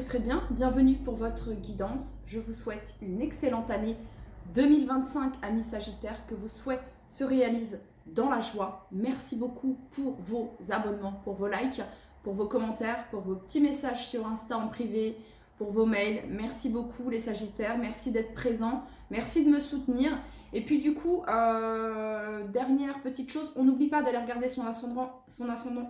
très bien. Bienvenue pour votre guidance. Je vous souhaite une excellente année 2025, amis Sagittaires, que vos souhaits se réalisent dans la joie. Merci beaucoup pour vos abonnements, pour vos likes, pour vos commentaires, pour vos petits messages sur Insta en privé, pour vos mails. Merci beaucoup les Sagittaires, merci d'être présents, merci de me soutenir. Et puis du coup, dernière petite chose, on n'oublie pas d'aller regarder son ascendant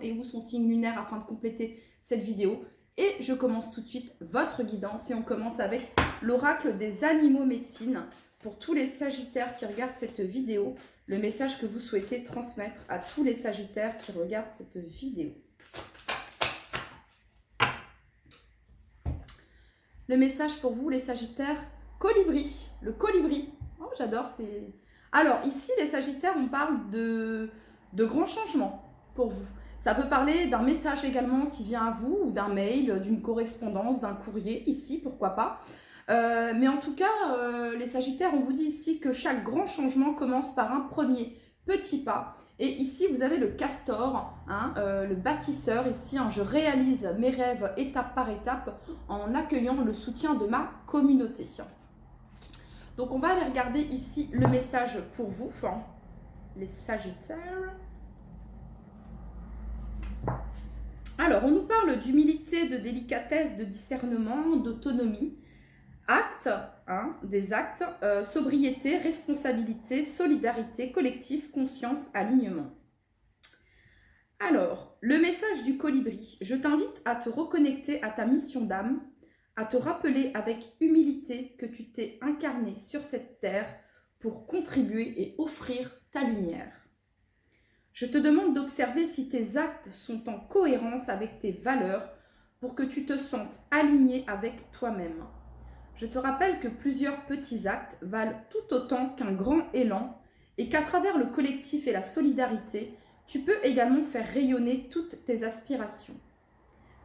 et ou son signe lunaire afin de compléter cette vidéo. Et je commence tout de suite votre guidance et on commence avec l'oracle des animaux médecine. Pour tous les Sagittaires qui regardent cette vidéo, le message que vous souhaitez transmettre à tous les Sagittaires qui regardent cette vidéo. Le message pour vous les Sagittaires, colibri, le colibri. Oh, j'adore, c'est... Alors ici les Sagittaires, on parle de grands changements pour vous. Ça peut parler d'un message également qui vient à vous, ou d'un mail, d'une correspondance, d'un courrier, ici, pourquoi pas. Mais en tout cas, les Sagittaires, on vous dit ici que chaque grand changement commence par un premier petit pas. Et ici, vous avez le castor, hein, le bâtisseur. Ici, hein, je réalise mes rêves étape par étape en accueillant le soutien de ma communauté. Donc, on va aller regarder ici le message pour vous, hein, les Sagittaires. Alors, on nous parle d'humilité, de délicatesse, de discernement, d'autonomie, actes, hein, des actes, sobriété, responsabilité, solidarité, collectif, conscience, alignement. Alors, le message du colibri, je t'invite à te reconnecter à ta mission d'âme, à te rappeler avec humilité que tu t'es incarné sur cette terre pour contribuer et offrir ta lumière. Je te demande d'observer si tes actes sont en cohérence avec tes valeurs pour que tu te sentes aligné avec toi-même. Je te rappelle que plusieurs petits actes valent tout autant qu'un grand élan et qu'à travers le collectif et la solidarité, tu peux également faire rayonner toutes tes aspirations.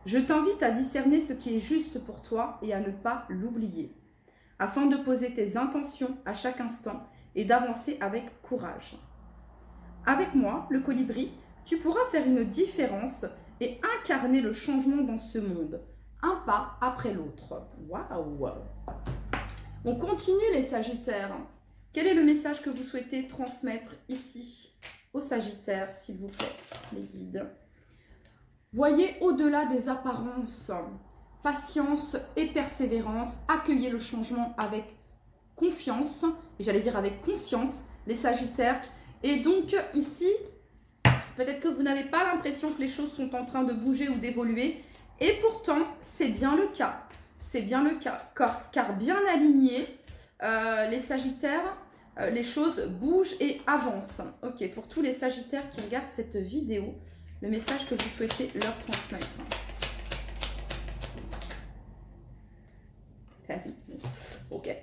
Je t'invite à discerner ce qui est juste pour toi et à ne pas l'oublier, afin de poser tes intentions à chaque instant et d'avancer avec courage. Avec moi, le colibri, tu pourras faire une différence et incarner le changement dans ce monde, un pas après l'autre. Waouh! On continue les Sagittaires. Quel est le message que vous souhaitez transmettre ici aux Sagittaires, s'il vous plaît, les guides? Voyez au-delà des apparences, patience et persévérance, accueillez le changement avec confiance, et j'allais dire avec conscience, les Sagittaires. Et donc ici, peut-être que vous n'avez pas l'impression que les choses sont en train de bouger ou d'évoluer. Et pourtant, c'est bien le cas. C'est bien le cas. Car bien alignés, les Sagittaires, les choses bougent et avancent. Ok, pour tous les Sagittaires qui regardent cette vidéo, le message que vous souhaitez leur transmettre. Ok.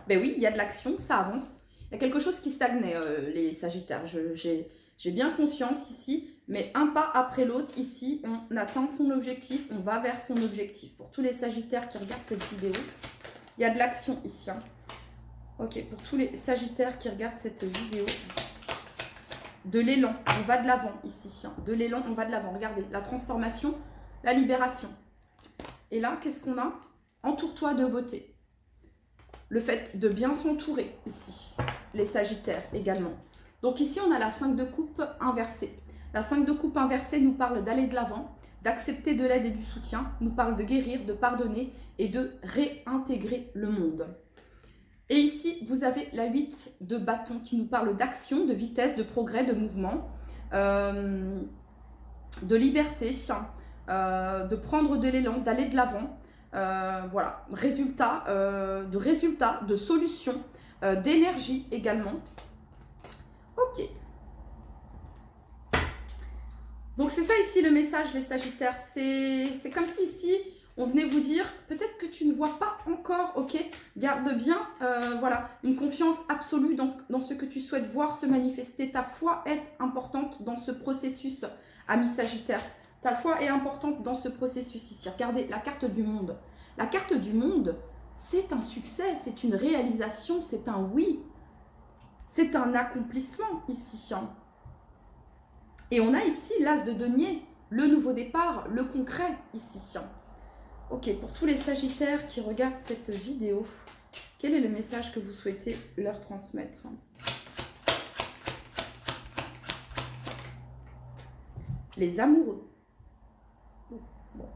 Ben oui, il y a de l'action, ça avance. Il y a quelque chose qui stagnait, les Sagittaires. J'ai bien conscience ici, mais un pas après l'autre, ici, on atteint son objectif, on va vers son objectif. Pour tous les Sagittaires qui regardent cette vidéo, il y a de l'action ici. Hein. Ok, pour tous les Sagittaires qui regardent cette vidéo, de l'élan, on va de l'avant ici. Hein. De l'élan, on va de l'avant. Regardez, la transformation, la libération. Et là, qu'est-ce qu'on a? Entoure-toi de beauté. Le fait de bien s'entourer ici, les Sagittaires également. Donc ici, on a la 5 de coupe inversée. La 5 de coupe inversée nous parle d'aller de l'avant, d'accepter de l'aide et du soutien, nous parle de guérir, de pardonner et de réintégrer le monde. Et ici, vous avez la 8 de bâton qui nous parle d'action, de vitesse, de progrès, de mouvement, de liberté, de prendre de l'élan, d'aller de l'avant. Voilà, résultat, de solutions, d'énergie également. Ok. Donc c'est ça ici le message les Sagittaires. C'est comme si ici on venait vous dire peut-être que tu ne vois pas encore, ok? Garde bien, voilà, une confiance absolue dans ce que tu souhaites voir se manifester. Ta foi est importante dans ce processus, ami Sagittaire. Ta foi est importante dans ce processus ici. Regardez la carte du monde. La carte du monde, c'est un succès, c'est une réalisation, c'est un oui. C'est un accomplissement ici. Hein. Et on a ici l'as de denier, le nouveau départ, le concret ici. Hein. Ok, pour tous les Sagittaires qui regardent cette vidéo, quel est le message que vous souhaitez leur transmettre? Les amoureux. Bon.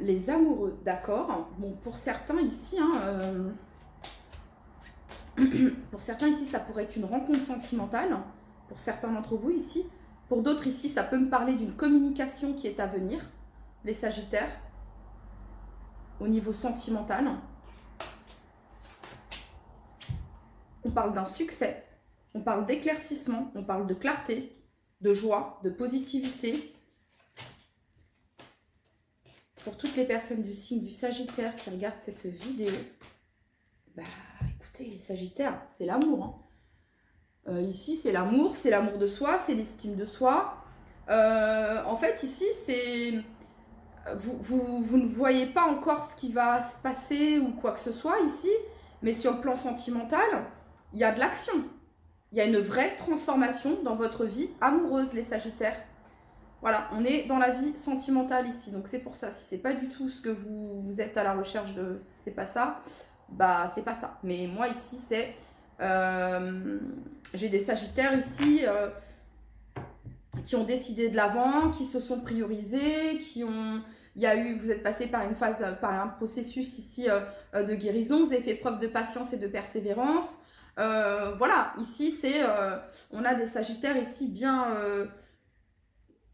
Les amoureux, d'accord. Bon, pour certains ici, pour certains ici, ça pourrait être une rencontre sentimentale. Pour certains d'entre vous ici. Pour d'autres ici, ça peut me parler d'une communication qui est à venir. Les Sagittaires, au niveau sentimental. On parle d'un succès, on parle d'éclaircissement, on parle de clarté, de joie, de positivité. Pour toutes les personnes du signe du Sagittaire qui regardent cette vidéo, bah écoutez, les Sagittaires, c'est l'amour. Ici, c'est l'amour de soi, c'est l'estime de soi. En fait, ici, c'est... Vous ne voyez pas encore ce qui va se passer ou quoi que ce soit ici, mais sur le plan sentimental, il y a de l'action. Il y a une vraie transformation dans votre vie amoureuse, les Sagittaires. Voilà, on est dans la vie sentimentale ici. Donc c'est pour ça, si c'est pas du tout ce que vous êtes à la recherche de, c'est pas ça, bah c'est pas ça. Mais moi ici, c'est... j'ai des Sagittaires ici qui ont décidé de l'avant, qui se sont priorisés, qui ont... Il y a eu, vous êtes passé par une phase, par un processus ici de guérison, vous avez fait preuve de patience et de persévérance. Voilà, ici c'est, on a des Sagittaires ici bien,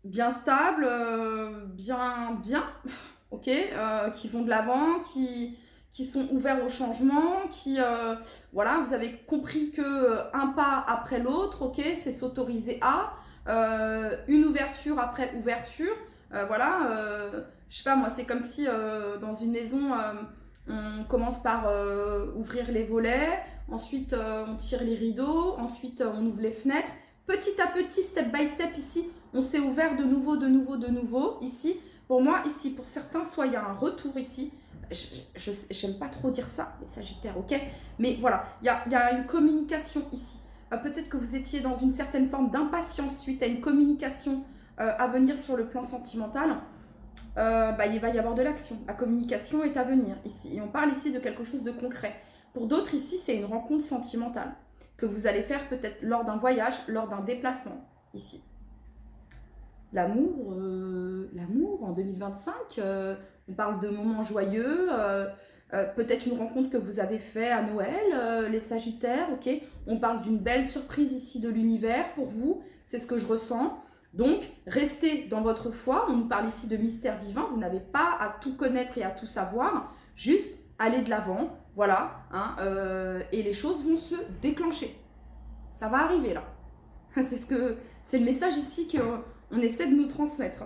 bien stables, bien, ok, qui vont de l'avant, qui sont ouverts au changement, qui, voilà, vous avez compris que un pas après l'autre, ok, c'est s'autoriser à, une ouverture après ouverture, voilà, je sais pas moi, c'est comme si dans une maison, on commence par ouvrir les volets, ensuite on tire les rideaux, ensuite on ouvre les fenêtres. Petit à petit, step by step ici, on s'est ouvert de nouveau ici. Pour moi, ici, pour certains, soit il y a un retour ici. J'aime pas trop dire ça, les Sagittaires, ok? Mais voilà, il y a une communication ici. Peut-être que vous étiez dans une certaine forme d'impatience suite à une communication à venir sur le plan sentimental. Bah, il va y avoir de l'action. La communication est à venir ici. Et on parle ici de quelque chose de concret. Pour d'autres ici, c'est une rencontre sentimentale que vous allez faire peut-être lors d'un voyage, lors d'un déplacement ici. L'amour, l'amour en 2025, on parle de moments joyeux, peut-être une rencontre que vous avez fait à Noël, les Sagittaires, ok. On parle d'une belle surprise ici de l'univers pour vous, c'est ce que je ressens. Donc, restez dans votre foi, on nous parle ici de mystère divin, vous n'avez pas à tout connaître et à tout savoir, juste allez de l'avant, voilà, et les choses vont se déclencher. Ça va arriver là. C'est le message ici qu'on essaie de nous transmettre.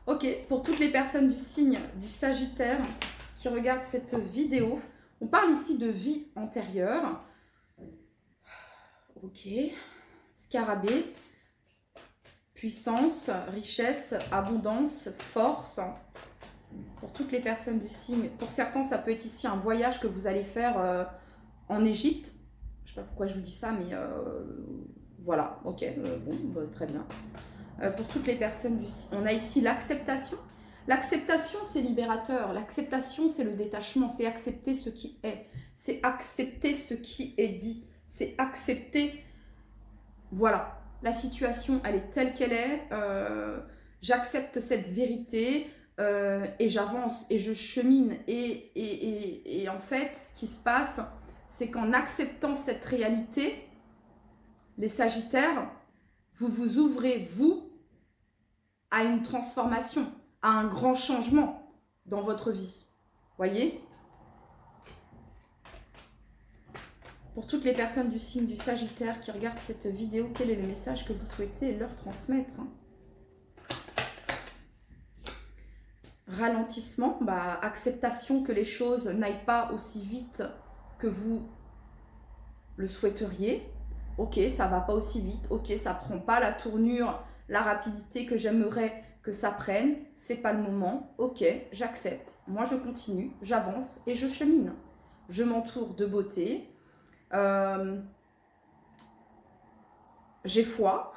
Ok, pour toutes les personnes du signe du Sagittaire qui regardent cette vidéo, on parle ici de vie antérieure. Ok, scarabée, puissance, richesse, abondance, force. Pour toutes les personnes du signe, pour certains, ça peut être ici un voyage que vous allez faire en Égypte. Je ne sais pas pourquoi je vous dis ça, mais voilà, ok, bon, bah, très bien. Pour toutes les personnes du signe, on a ici l'acceptation. L'acceptation, c'est libérateur. L'acceptation, c'est le détachement. C'est accepter ce qui est. C'est accepter ce qui est dit. C'est accepter, voilà, la situation, elle est telle qu'elle est. J'accepte cette vérité et j'avance et je chemine. Et en fait, ce qui se passe, c'est qu'en acceptant cette réalité, les Sagittaires, vous vous ouvrez, vous, à une transformation, à un grand changement dans votre vie. Voyez ? Pour toutes les personnes du signe du Sagittaire qui regardent cette vidéo, quel est le message que vous souhaitez leur transmettre ? Ralentissement, bah, acceptation que les choses n'aillent pas aussi vite que vous le souhaiteriez. Ok, ça va pas aussi vite. Ok, ça prend pas la tournure, la rapidité que j'aimerais que ça prenne. C'est pas le moment. Ok, j'accepte. Moi, je continue, j'avance et je chemine. Je m'entoure de beauté. J'ai foi.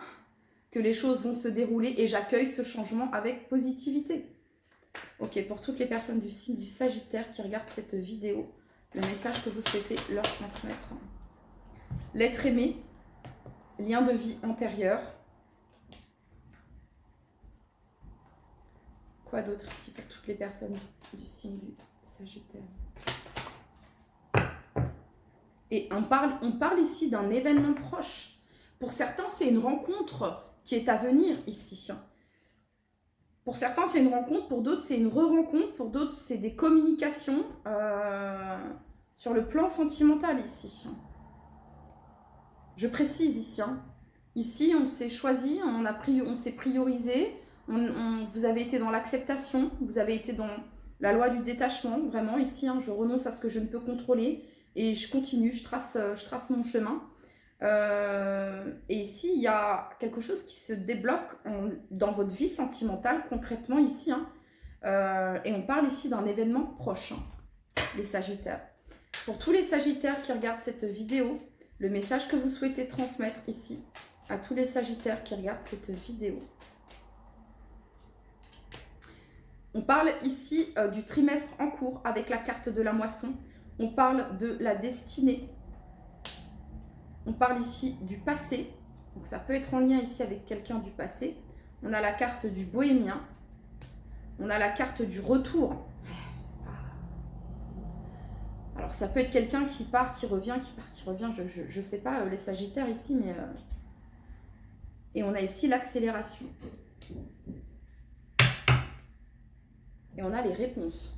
que les choses vont se dérouler et j'accueille ce changement avec positivité. Ok, pour toutes les personnes du signe du Sagittaire qui regardent cette vidéo, le message que vous souhaitez leur transmettre. L'être aimé, lien de vie antérieur. Quoi d'autre ici pour toutes les personnes du signe du Sagittaire? Et on parle ici d'un événement proche. Pour certains, c'est une rencontre qui est à venir ici. Pour certains, c'est une rencontre. Pour d'autres, c'est une re-rencontre. Pour d'autres, c'est des communications sur le plan sentimental ici. Je précise ici. Ici, on s'est choisi, on s'est priorisé. Vous avez été dans l'acceptation. Vous avez été dans la loi du détachement. Vraiment, ici, je renonce à ce que je ne peux contrôler. Et je continue, je trace mon chemin. Et ici, il y a quelque chose qui se débloque dans votre vie sentimentale, concrètement ici. Et on parle ici d'un événement proche, les Sagittaires. Pour tous les Sagittaires qui regardent cette vidéo, le message que vous souhaitez transmettre ici, à tous les Sagittaires qui regardent cette vidéo. On parle ici du trimestre en cours avec la carte de la moisson. On parle de la destinée. On parle ici du passé. Donc ça peut être en lien ici avec quelqu'un du passé. On a la carte du bohémien. On a la carte du retour. Alors ça peut être quelqu'un qui part, qui revient, qui part, qui revient. Je ne sais pas les Sagittaires ici, mais... Et on a ici l'accélération. Et on a les réponses.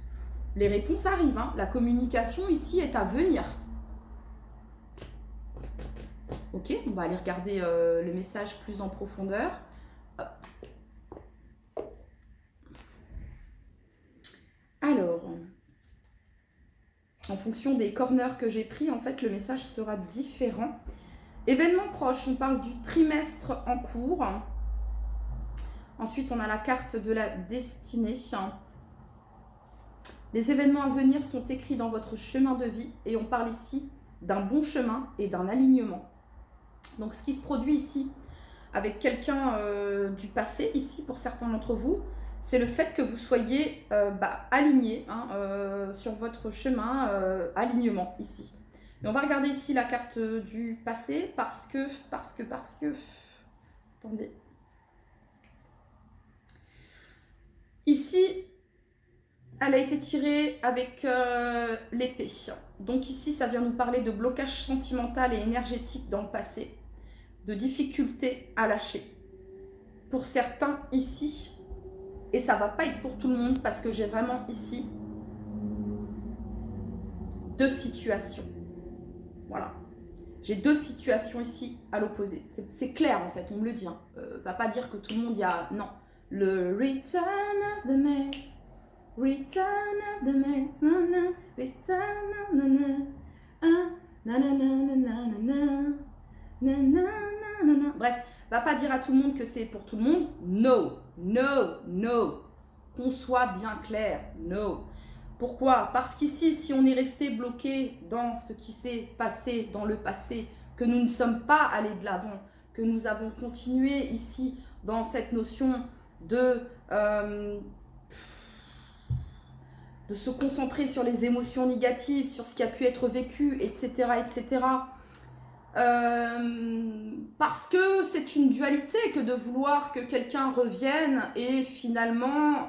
Les réponses arrivent, La communication ici est à venir. Ok, on va aller regarder le message plus en profondeur. Alors, en fonction des corners que j'ai pris, en fait, le message sera différent. Événement proche, on parle du trimestre en cours. Ensuite, on a la carte de la destinée. Les événements à venir sont écrits dans votre chemin de vie et on parle ici d'un bon chemin et d'un alignement. Donc, ce qui se produit ici avec quelqu'un du passé, ici pour certains d'entre vous, c'est le fait que vous soyez aligné sur votre chemin, alignement ici. Et on va regarder ici la carte du passé parce que, attendez. Ici, elle a été tirée avec l'épée. Donc ici, ça vient nous parler de blocage sentimental et énergétique dans le passé, de difficulté à lâcher. Pour certains ici, et ça ne va pas être pour tout le monde parce que j'ai vraiment ici deux situations. Voilà. J'ai deux situations ici à l'opposé. C'est clair en fait, on me le dit. Va pas dire que tout le monde y a... Non. Le return of the man. Return of the man, na return of the man, na na na na na na na. Bref, va pas dire à tout le monde que c'est pour tout le monde. No, no, no. Qu'on soit bien clair, no. Pourquoi? Parce qu'ici, si on est resté bloqué dans ce qui s'est passé dans le passé, que nous ne sommes pas allés de l'avant, que nous avons continué ici dans cette notion de se concentrer sur les émotions négatives, sur ce qui a pu être vécu, etc., etc. Parce que c'est une dualité que de vouloir que quelqu'un revienne et finalement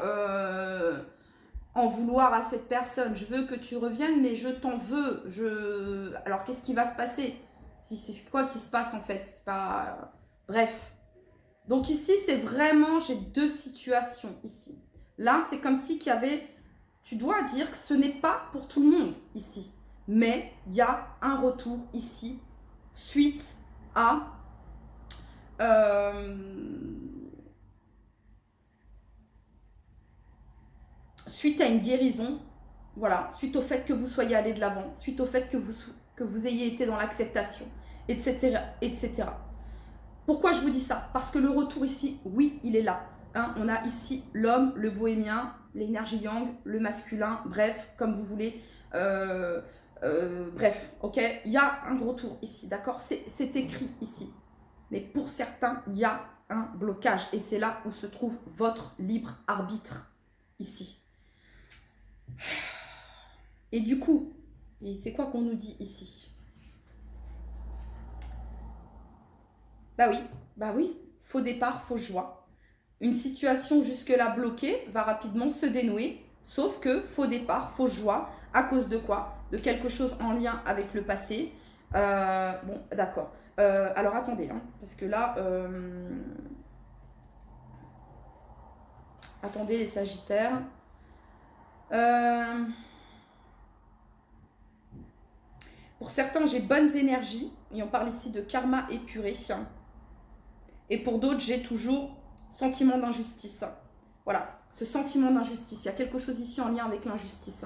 en vouloir à cette personne. Je veux que tu reviennes, mais je t'en veux. Alors, qu'est-ce qui va se passer? C'est quoi qui se passe en fait? C'est pas... Bref. Donc ici, c'est vraiment... J'ai deux situations ici. Là, c'est comme si qu'il y avait... Tu dois dire que ce n'est pas pour tout le monde ici. Mais il y a un retour ici suite à... suite à une guérison, voilà, suite au fait que vous soyez allé de l'avant, suite au fait que vous ayez été dans l'acceptation, etc., etc. Pourquoi je vous dis ça? Parce que le retour ici, oui, il est là. On a ici l'homme, le bohémien, l'énergie yang, le masculin, bref, comme vous voulez. Bref, ok, il y a un retour ici, d'accord? C'est écrit ici. Mais pour certains, il y a un blocage. Et c'est là où se trouve votre libre arbitre, ici. Et du coup, c'est quoi qu'on nous dit ici? Bah oui, faux départ, fausse joie. Une situation jusque-là bloquée va rapidement se dénouer, sauf que faux départ, fausse joie, à cause de quoi? De quelque chose en lien avec le passé. Bon, d'accord. Alors attendez, hein, parce que là... Attendez les Sagittaires. Pour certains, j'ai bonnes énergies, et on parle ici de karma épuré. Et pour d'autres, j'ai toujours sentiment d'injustice. Voilà, ce sentiment d'injustice. Il y a quelque chose ici en lien avec l'injustice.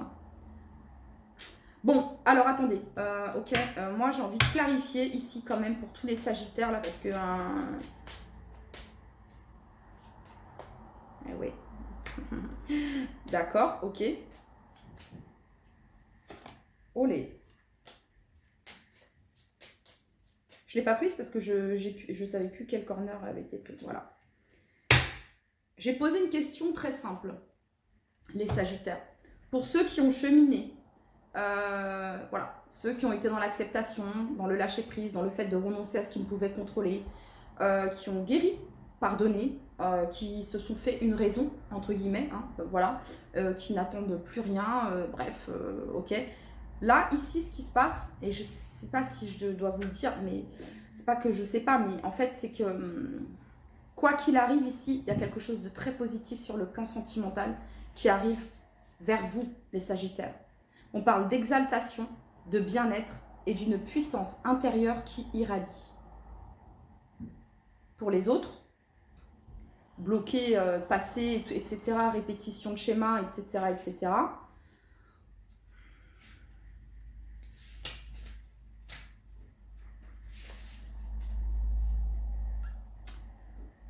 Bon, alors attendez. Ok, moi j'ai envie de clarifier ici quand même pour tous les Sagittaires, là, parce que... Eh oui. D'accord, ok. Olé. Je ne l'ai pas prise parce que je ne savais plus quel corner avait été pris. Voilà. J'ai posé une question très simple, les Sagittaires. Pour ceux qui ont cheminé, voilà, ceux qui ont été dans l'acceptation, dans le lâcher-prise, dans le fait de renoncer à ce qu'ils ne pouvaient contrôler, qui ont guéri, pardonné, qui se sont fait une raison, entre guillemets, hein, voilà, qui n'attendent plus rien, bref, ok. Là, ici, ce qui se passe, et je sais pas si je dois vous le dire, mais c'est pas que je sais pas, mais en fait, c'est que quoi qu'il arrive ici, il y a quelque chose de très positif sur le plan sentimental qui arrive vers vous, les Sagittaires. On parle d'exaltation, de bien-être et d'une puissance intérieure qui irradie. Pour les autres, bloqués, passé, etc., répétition de schémas, etc., etc.,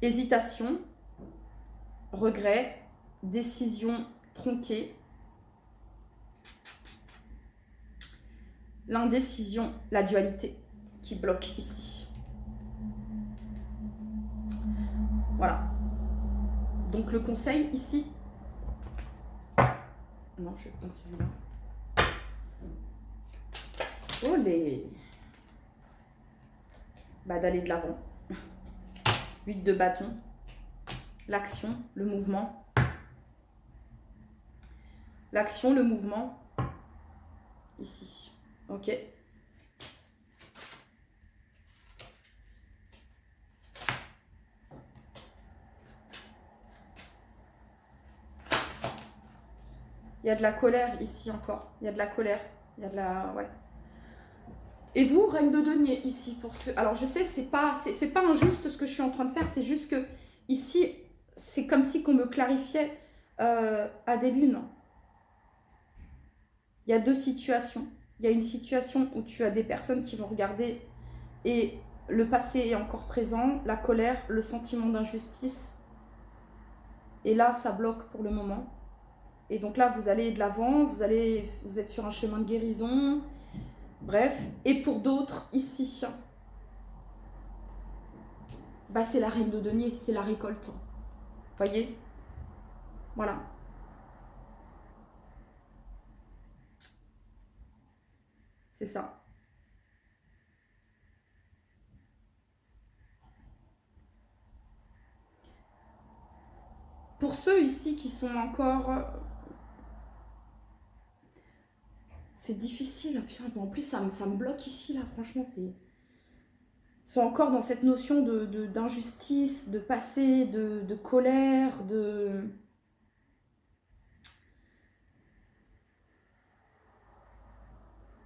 hésitation, regret, décision tronquée, l'indécision, la dualité qui bloque ici. Voilà. Donc le conseil ici, non, je prends celui-là. Oh les... Bah, d'aller de l'avant. 8 de bâton. L'action, le mouvement. L'action, le mouvement. Ici. Ok. Il y a de la colère ici encore. Il y a de la colère. Il y a de la... Ouais. Et vous, reine de denier, ici, pour ceux... Alors, je sais, c'est pas injuste ce que je suis en train de faire. C'est juste que, ici, c'est comme si qu'on me clarifiait à des lunes. Il y a deux situations. Il y a une situation où tu as des personnes qui vont regarder et le passé est encore présent, la colère, le sentiment d'injustice. Et là, ça bloque pour le moment. Et donc là, vous allez de l'avant, vous êtes sur un chemin de guérison. Bref. Et pour d'autres, ici, bah, c'est la reine de denier, c'est la récolte. Voyez? Voilà. C'est ça. Pour ceux ici qui sont encore... C'est difficile. En plus, ça me bloque ici, là. Franchement, c'est... Ils sont encore dans cette notion d'injustice, de passé, de colère, de...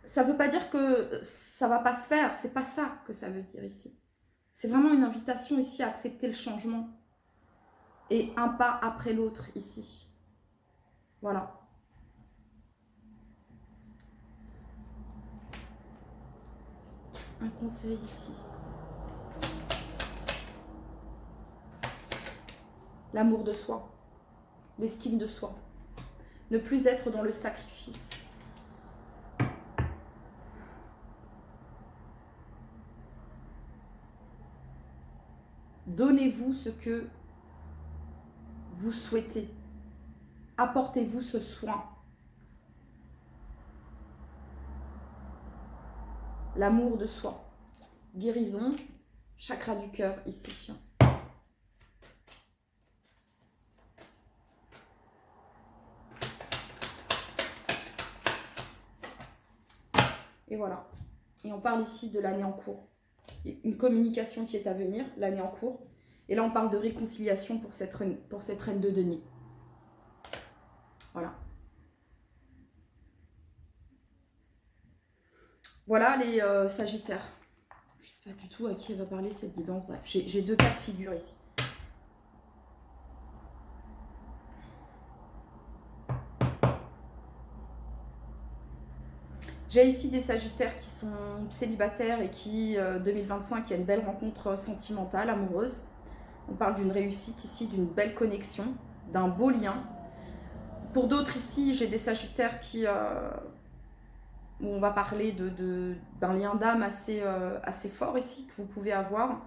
Ça veut pas dire que ça va pas se faire. C'est pas ça que ça veut dire ici. C'est vraiment une invitation ici à accepter le changement. Et un pas après l'autre ici. Voilà. Un conseil ici. L'amour de soi. L'estime de soi. Ne plus être dans le sacrifice. Donnez-vous ce que vous souhaitez. Apportez-vous ce soin. L'amour de soi. Guérison, chakra du cœur ici. Et voilà. Et on parle ici de l'année en cours. Une communication qui est à venir, l'année en cours. Et là, on parle de réconciliation pour cette reine de denier. Voilà. Voilà les Sagittaires. Je ne sais pas du tout à qui elle va parler cette guidance. Bref, j'ai 2 cas de figure ici. J'ai ici des Sagittaires qui sont célibataires et qui, 2025, il y a une belle rencontre sentimentale, amoureuse. On parle d'une réussite ici, d'une belle connexion, d'un beau lien. Pour d'autres ici, j'ai des Sagittaires qui... où on va parler d'un lien d'âme assez fort ici, que vous pouvez avoir.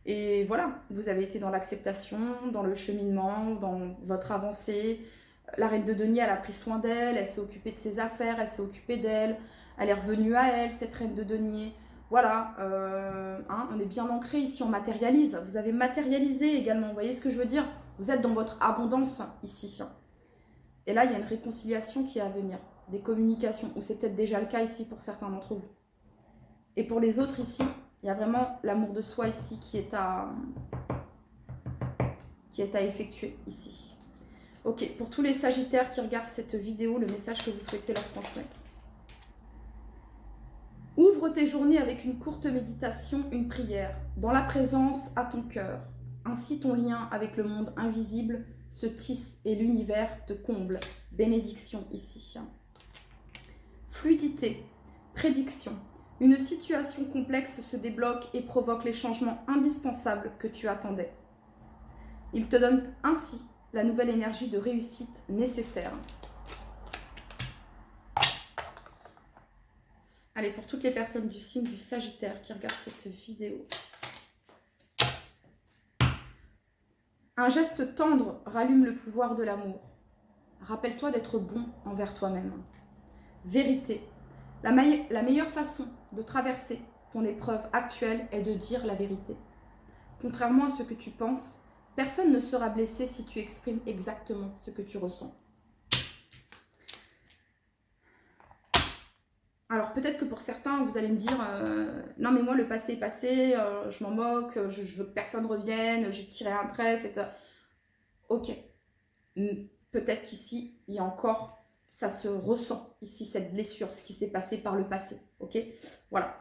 Et voilà, vous avez été dans l'acceptation, dans le cheminement, dans votre avancée. La reine de denier, elle a pris soin d'elle, elle s'est occupée de ses affaires, elle s'est occupée d'elle. Elle est revenue à elle, cette reine de denier. Voilà, on est bien ancré ici, on matérialise. Vous avez matérialisé également, vous voyez ce que je veux dire? Vous êtes dans votre abondance ici. Et là, il y a une réconciliation qui est à venir. Des communications, ou c'est peut-être déjà le cas ici pour certains d'entre vous. Et pour les autres ici, il y a vraiment l'amour de soi ici qui est à effectuer ici. Ok, pour tous les Sagittaires qui regardent cette vidéo, le message que vous souhaitez leur transmettre. Ouvre tes journées avec une courte méditation, une prière, dans la présence à ton cœur. Ainsi ton lien avec le monde invisible se tisse et l'univers te comble. Bénédiction ici. Fluidité, prédiction. Une situation complexe se débloque et provoque les changements indispensables que tu attendais. Il te donne ainsi la nouvelle énergie de réussite nécessaire. Allez, pour toutes les personnes du signe du Sagittaire qui regardent cette vidéo. Un geste tendre rallume le pouvoir de l'amour. Rappelle-toi d'être bon envers toi-même. Vérité. La meilleure façon de traverser ton épreuve actuelle est de dire la vérité. Contrairement à ce que tu penses, personne ne sera blessé si tu exprimes exactement ce que tu ressens. Alors peut-être que pour certains, vous allez me dire non mais moi le passé est passé, je m'en moque, je veux que personne revienne, j'ai tiré un trait, etc. Ok. Peut-être qu'ici, il y a encore, ça se ressent, ici, cette blessure, ce qui s'est passé par le passé. Ok. Voilà.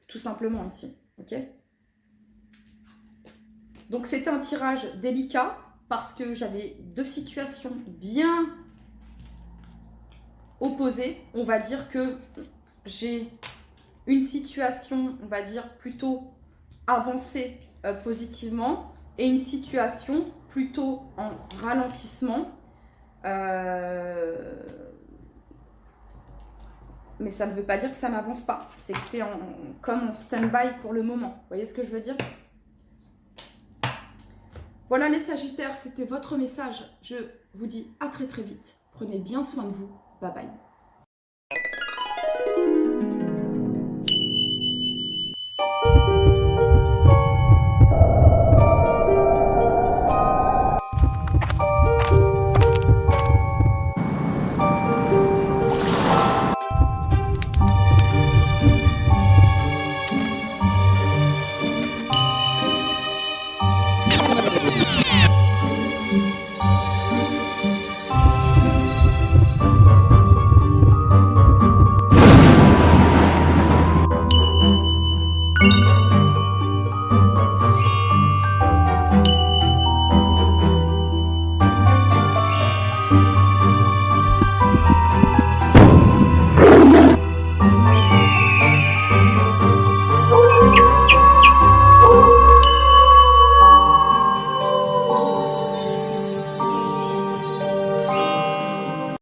Tout simplement ici. Ok. Donc c'était un tirage délicat parce que j'avais 2 situations bien opposé, on va dire que j'ai une situation, on va dire, plutôt avancée positivement et une situation plutôt en ralentissement. Mais ça ne veut pas dire que ça n'avance pas. C'est que c'est comme en stand-by pour le moment. Vous voyez ce que je veux dire? Voilà les Sagittaires, c'était votre message. Je vous dis à très très vite. Prenez bien soin de vous. Bye bye.